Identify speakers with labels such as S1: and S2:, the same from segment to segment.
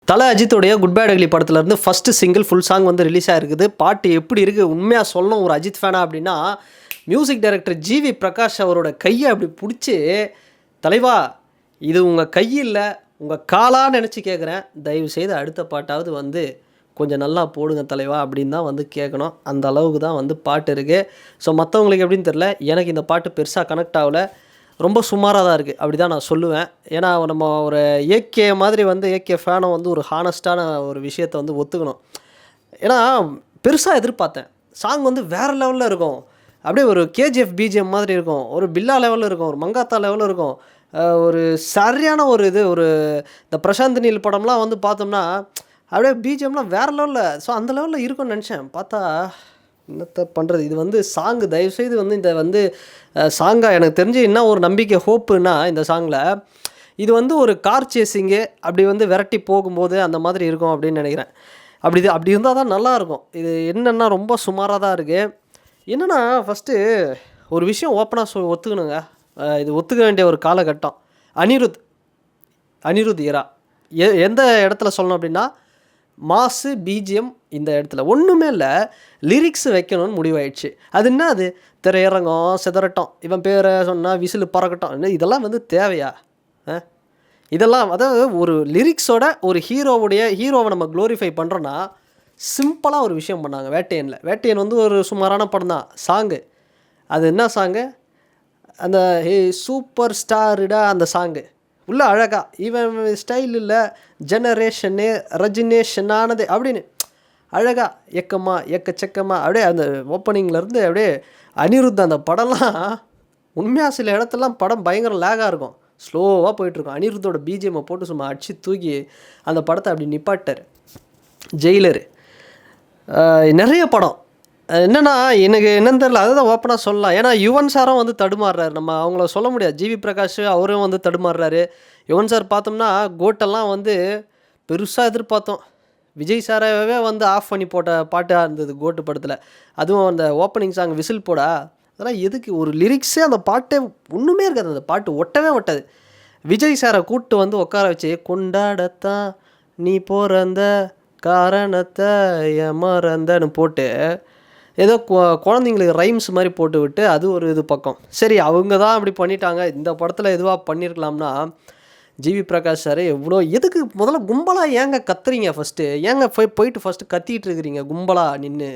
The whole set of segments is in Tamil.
S1: தல அஜித்தோடைய குட் பேட் அக்லி படத்துலேருந்து ஃபஸ்ட்டு சிங்கிள் ஃபுல் சாங் வந்து ரிலீஸ் ஆகிருக்குது. பாட்டு எப்படி இருக்குது உண்மையாக சொல்லணும் ஒரு அஜித் ஃபேனா அப்படின்னா, மியூசிக் டைரக்டர் ஜிவி பிரகாஷ் அவரோட கையை அப்படி பிடிச்சி, தலைவா இது உங்கள் கை இல்லை உங்கள் காலாக நினச்சி கேட்குறேன், தயவுசெய்து அடுத்த பாட்டாவது வந்து கொஞ்சம் நல்லா போடுங்க தலைவா அப்படின்னு தான் வந்து கேட்கணும். அந்த அளவுக்கு தான் வந்து பாட்டு இருக்குது. ஸோ மற்றவங்களுக்கு எப்படின்னு தெரில, எனக்கு இந்த பாட்டு பெருசாக கனெக்ட் ஆகலை, ரொம்ப சுமாராக தான் இருக்குது அப்படி தான் நான் சொல்லுவேன். ஏன்னா நம்ம ஒரு ஏகே மாதிரி வந்து ஏகே ஃபேனை வந்து ஒரு ஹானஸ்ட்டான ஒரு விஷயத்தை வந்து ஒத்துக்கணும். ஏன்னா பெருசாக எதிர்பார்த்தேன், சாங் வந்து வேறு லெவலில் இருக்கும், அப்படியே ஒரு கேஜிஎஃப் பிஜிஎம் மாதிரி இருக்கும், ஒரு பில்லா லெவலில் இருக்கும், ஒரு மங்காத்தா லெவலில் இருக்கும், ஒரு சரியான ஒரு இது ஒரு இந்த பிரசாந்த் நீல் படம்லாம் வந்து பார்த்தோம்னா அப்படியே பிஜிஎம்லாம் வேறு லெவலில், ஸோ அந்த லெவலில் இருக்கும்னு நினச்சேன். பார்த்தா என்னத்தை பண்ணுறது, இது வந்து சாங்கு தயவுசெய்து வந்து இந்த வந்து சாங்காக எனக்கு தெரிஞ்சு என்ன ஒரு நம்பிக்கை ஹோப்புன்னா இந்த சாங்கில் இது வந்து ஒரு கார் சேஸிங்கு அப்படி வந்து விரட்டி போகும்போது அந்த மாதிரி இருக்கும் அப்படின்னு நினைக்கிறேன். அப்படி இருந்தால் தான் நல்லாயிருக்கும். இது என்னென்னா ரொம்ப சுமாராக தான் இருக்குது. என்னென்னா ஃபஸ்ட்டு ஒரு விஷயம் ஓப்பனாக ஒத்துக்கணுங்க, இது ஒத்துக்க வேண்டிய ஒரு காலகட்டம். அனிருத் இரா எந்த இடத்துல சொல்லணும் அப்படின்னா, மாசு பிஜிஎம் இந்த இடத்துல ஒன்றுமே இல்லை, லிரிக்ஸ் வைக்கணும்னு முடிவாயிடுச்சு. அது என்ன, அது திரையரங்கம் சிதறட்டும், இவன் பேரை சொன்னால் விசில் பறக்கட்டும், இதெல்லாம் வந்து தேவையா? இதெல்லாம் அதாவது ஒரு லிரிக்ஸோட ஒரு ஹீரோவை நம்ம க்ளோரிஃபை பண்ணுறோன்னா சிம்பிளாக ஒரு விஷயம் பண்ணாங்க வேட்டையன் வந்து ஒரு சுமாரான படம் தான். சாங்கு அது என்ன சாங்கு, அந்த ஹே சூப்பர் ஸ்டாருடா அந்த சாங்கு உள்ள அழகா இவன் ஸ்டைல் இல்லை ஜெனரேஷனு ரஜினேஷனானது அப்படின்னு அழகா எக்கச்சக்கமாக அப்படியே அந்த ஓப்பனிங்லேருந்து அப்படியே அனிருத் அந்த படம்லாம் உண்மையாக சில இடத்துலலாம் படம் பயங்கர லேகாக இருக்கும், ஸ்லோவாக போயிட்டுருக்கும். அனிருத்தோட பிஜிஎம்மை போட்டு சும்மா அடித்து தூக்கி அந்த படத்தை அப்படி நிப்பாட்டார். ஜெயிலரு நிறைய படம் என்னென்னா எனக்கு என்னன்னு தெரில, அதுதான் ஓப்பனாக சொல்லலாம். ஏன்னா யுவன் சாரும் வந்து தடுமாறுறாரு, நம்ம அவங்கள சொல்ல முடியாது. ஜிவி பிரகாஷ் அவரும் வந்து தடுமாறுறாரு. யுவன் சார் பார்த்தோம்னா கோட்டெல்லாம் வந்து பெருசாக எதிர்பார்த்தோம், விஜய் சாராகவே வந்து ஆஃப் பண்ணி போட்ட பாட்டாக இருந்தது கோட்டு படத்தில். அதுவும் அந்த ஓப்பனிங் சாங் விசில் போடா, அதெல்லாம் எதுக்கு, ஒரு லிரிக்ஸே அந்த பாட்டே ஒன்றுமே இருக்காது, அந்த பாட்டு ஒட்டவே. விஜய் சாரை கூப்பிட்டு வந்து உட்கார வச்சு கொண்டாடத்தான் நீ போகிறந்த காரணத்தை மறந்தன்னு போட்டு ஏதோ குழந்தைங்களுக்கு ரைம்ஸ் மாதிரி போட்டு விட்டு அது ஒரு இது பக்கம். சரி அவங்க தான் அப்படி பண்ணிட்டாங்க, இந்த படத்தில் எதுவாக பண்ணியிருக்கலாம்னா, ஜிவி பிரகாஷ் சார் எவ்வளோ எதுக்கு முதல்ல கும்பலாக ஏங்க கத்துறீங்க, ஃபஸ்ட்டு ஏங்க போயிட்டு ஃபஸ்ட்டு கத்திகிட்டு இருக்கிறீங்க கும்பலாக நின்று,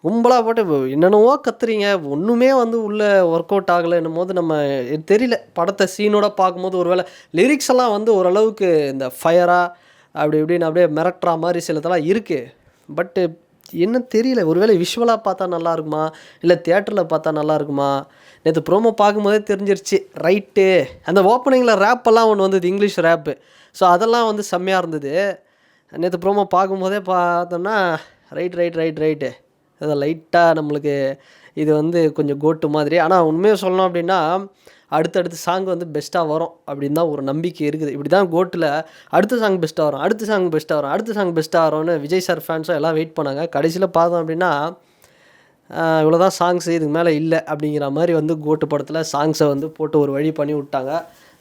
S1: கும்பலாக போட்டு என்னென்னவோ கத்துறீங்க, ஒன்றுமே வந்து உள்ளே ஒர்க் அவுட் ஆகலைன்னும் போது நம்ம தெரியல. படத்தை சீனோட பார்க்கும்போது ஒரு வேளை லிரிக்ஸ் எல்லாம் வந்து ஓரளவுக்கு இந்த ஃபயராக அப்படி இப்படின்னு அப்படியே மிரட்டுற மாதிரி சிலதெல்லாம் இருக்குது. பட்டு என்ன தெரியல, ஒருவேளை விஷுவலாக பார்த்தா நல்லா இருக்குமா இல்லை தியேட்டரில் பார்த்தா நல்லா இருக்குமா. நேற்று ப்ரோமோ பார்க்கும்போதே தெரிஞ்சிருச்சு ரைட்டு. அந்த ஓப்பனிங்கில் ரேப்பெல்லாம் ஒன்று வந்தது, இங்கிலீஷ் ரேப்பு, ஸோ அதெல்லாம் வந்து செம்மையாக இருந்தது. நேற்று ப்ரோமோ பார்க்கும்போதே பார்த்தோம்னா ரைட்டு அதை லைட்டாக நம்மளுக்கு இது வந்து கொஞ்சம் கோட்டு மாதிரி. ஆனால் உண்மையாக சொல்லணும் அப்படின்னா அடுத்தடுத்து சாங் வந்து பெஸ்ட்டாக வரும் அப்படின்னு தான் ஒரு நம்பிக்கை இருக்குது. இப்படி தான் கோட்டில் அடுத்த சாங் பெஸ்ட்டாக வரும்னு விஜய் சார் ஃபேன்ஸும் எல்லாம் வெயிட் பண்ணாங்க. கடைசியில் பார்த்தோம் அப்படின்னா இவ்வளோதான் சாங்ஸு, இதுக்கு மேலே இல்லை அப்படிங்கிற மாதிரி வந்து கோட்டு படத்தில் சாங்ஸை வந்து போட்டு ஒரு வழி பண்ணி விட்டாங்க.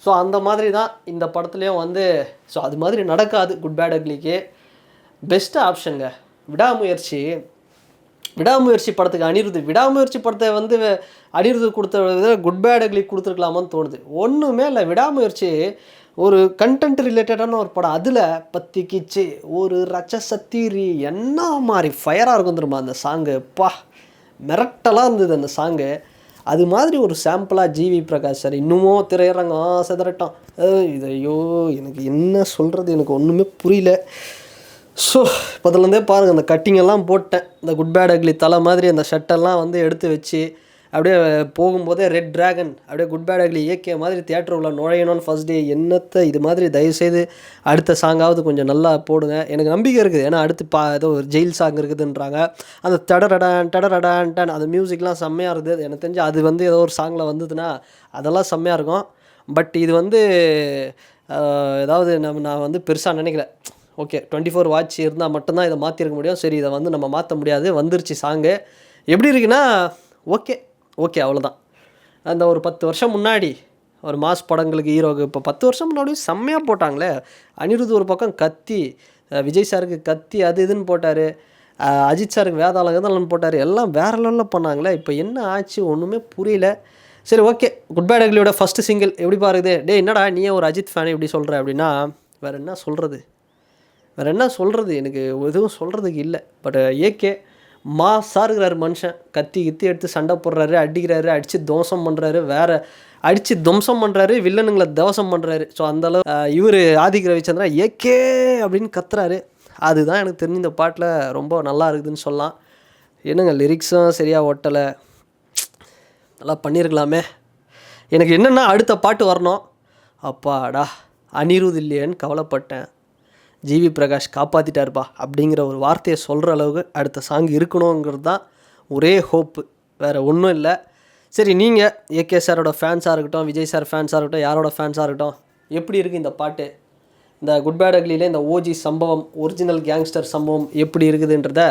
S1: ஸோ அந்த மாதிரி தான் இந்த படத்துலேயும் வந்து, ஸோ அது மாதிரி நடக்காது. குட் பேட் அக்லிக்கு பெஸ்ட்டு ஆப்ஷனுங்க விடாமுயற்சி படத்துக்கு விடாமுயற்சி படத்தை வந்து அனிருத் கொடுத்த வித குட் பேட் அக்லி கொடுத்துருக்கலாமான்னு தோணுது. ஒன்றுமே இல்லை, விடாமுயற்சி ஒரு கண்டென்ட் ரிலேட்டடான ஒரு படம், அதில் பத்திக்கிச்சு ஒரு ரச்சசத்தீரி என்ன மாதிரி ஃபயராக இருக்கும் தெரியுமா அந்த சாங்கு, மிரட்டலாக இருந்தது அந்த சாங்கு. அது மாதிரி ஒரு சாம்பிளாக ஜிவி பிரகாஷ் சார் இன்னமும் திரையரங்கம் சிதறட்டும், இதையோ எனக்கு என்ன சொல்கிறது, எனக்கு ஒன்றுமே புரியல. ஸோ இப்போதுலேருந்தே பாருங்கள், அந்த கட்டிங்கெல்லாம் போட்டேன், இந்த குட் பேட் அக்லி தலை மாதிரி அந்த ஷர்ட்டெல்லாம் வந்து எடுத்து வச்சு அப்படியே போகும்போதே ரெட் ட்ராகன் அப்படியே குட் பேட் அக்லி ஏகே மாதிரி தியேட்டர் உள்ள நுழையணும்னு ஃபஸ்ட் டே என்னத்தை இது மாதிரி தயவுசெய்து அடுத்த சாங்காவது கொஞ்சம் நல்லா போடுங்க. எனக்கு நம்பிக்கை இருக்குது, ஏன்னா அடுத்து ஏதோ ஒரு ஜெயில் சாங் இருக்குதுன்றாங்க. அந்த டடரடான் அந்த மியூசிக்லாம் செம்மையாக இருக்குது. எனக்கு தெரிஞ்சு அது வந்து ஏதோ ஒரு சாங்கில் வந்ததுன்னா அதெல்லாம் செம்மையாக இருக்கும். பட் இது வந்து ஏதாவது நான் வந்து பெருசாக நினைக்கல. ஓகே 24 வாட்ச் இருந்தால் மட்டும்தான் இதை மாற்றிருக்க முடியும். சரி இதை வந்து நம்ம மாற்ற முடியாது, வந்துருச்சு சாங்கு. எப்படி இருக்குன்னா ஓகே அவ்வளோதான். அந்த ஒரு 10 வருஷம் முன்னாடி ஒரு மாஸ் படங்களுக்கு ஹீரோக்கு இப்போ 10 வருஷம் முன்னாடி செம்மையாக போட்டாங்களே. அனிருத் ஒரு பக்கம் கத்தி, விஜய் சாருக்கு கத்தி அது இதுன்னு போட்டார், அஜித் சாருக்கு வேதாளம் வேதாளம்னு போட்டார், எல்லாம் வேறு லெவலில் பண்ணாங்களே. இப்போ என்ன ஆச்சு ஒன்றுமே புரியல. சரி ஓகே, குட் பேட் அக்லியோட ஃபஸ்ட்டு சிங்கிள் எப்படி பாருக்குது? என்னடா நீயே ஒரு அஜித் ஃபேன் இப்படி சொல்கிற அப்படின்னா, வேறு என்ன சொல்கிறது, எனக்கு எதுவும் சொல்கிறதுக்கு இல்லை. பட் ஏகே மாஸாக இருக்கிறாரு மனுஷன். கத்தி எடுத்து சண்டை போடுறாரு, அடிக்கிறாரு, அடித்து துவம்சம் பண்ணுறாரு, அடித்து துவம்சம் பண்ணுறாரு, வில்லனுங்களை தவசம் பண்ணுறாரு. ஸோ அந்தளவு இவர் ஆதிக் ரவிச்சந்திரன் ஏகே அப்படின்னு கத்துறாரு. அதுதான் எனக்கு தெரிஞ்ச இந்த பாட்டில் ரொம்ப நல்லா இருக்குதுன்னு சொல்லலாம். என்னங்க லிரிக்ஸும் சரியாக ஒட்டலை, நல்லா பண்ணியிருக்கலாமே. எனக்கு என்னென்னா அடுத்த பாட்டு வரணும். அப்பாடா அனிருத் இல்லையேன்னு கவலைப்பட்டேன், ஜிவி பிரகாஷ் காப்பாற்றிட்டாருப்பா அப்படிங்கிற ஒரு வார்த்தையை சொல்கிற அளவுக்கு அடுத்த சாங் இருக்கணுங்கிறது தான் ஒரே ஹோப்பு, வேறு ஒன்றும் இல்லை. சரி, நீங்கள் ஏகே சாரோட ஃபேன்ஸாக இருக்கட்டும், விஜய் சார் ஃபேன்ஸாக இருக்கட்டும், யாரோட ஃபேன்ஸாக இருக்கட்டும், எப்படி இருக்குது இந்த பாட்டு? இந்த குட் பேட் அக்லியில் இந்த ஓஜி சம்பவம், ஒரிஜினல் கேங்ஸ்டர் சம்பவம் எப்படி இருக்குதுன்றத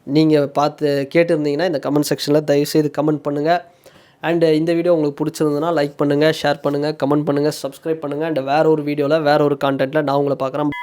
S1: நீங்கள் பார்த்து கேட்டுருந்தீங்கன்னா இந்த கமெண்ட் செக்ஷனில் தயவுசெய்து கமெண்ட் பண்ணுங்கள். அண்டு இந்த வீடியோ உங்களுக்கு பிடிச்சிருந்ததுன்னா லைக் பண்ணுங்கள், ஷேர் பண்ணுங்கள், கமெண்ட் பண்ணுங்கள், சப்ஸ்கிரைப் பண்ணுங்கள். அண்ட் வேறு ஒரு வீடியோவில் வேறு ஒரு கான்டென்ட்டில் நான் உங்களை பார்க்குறேன்.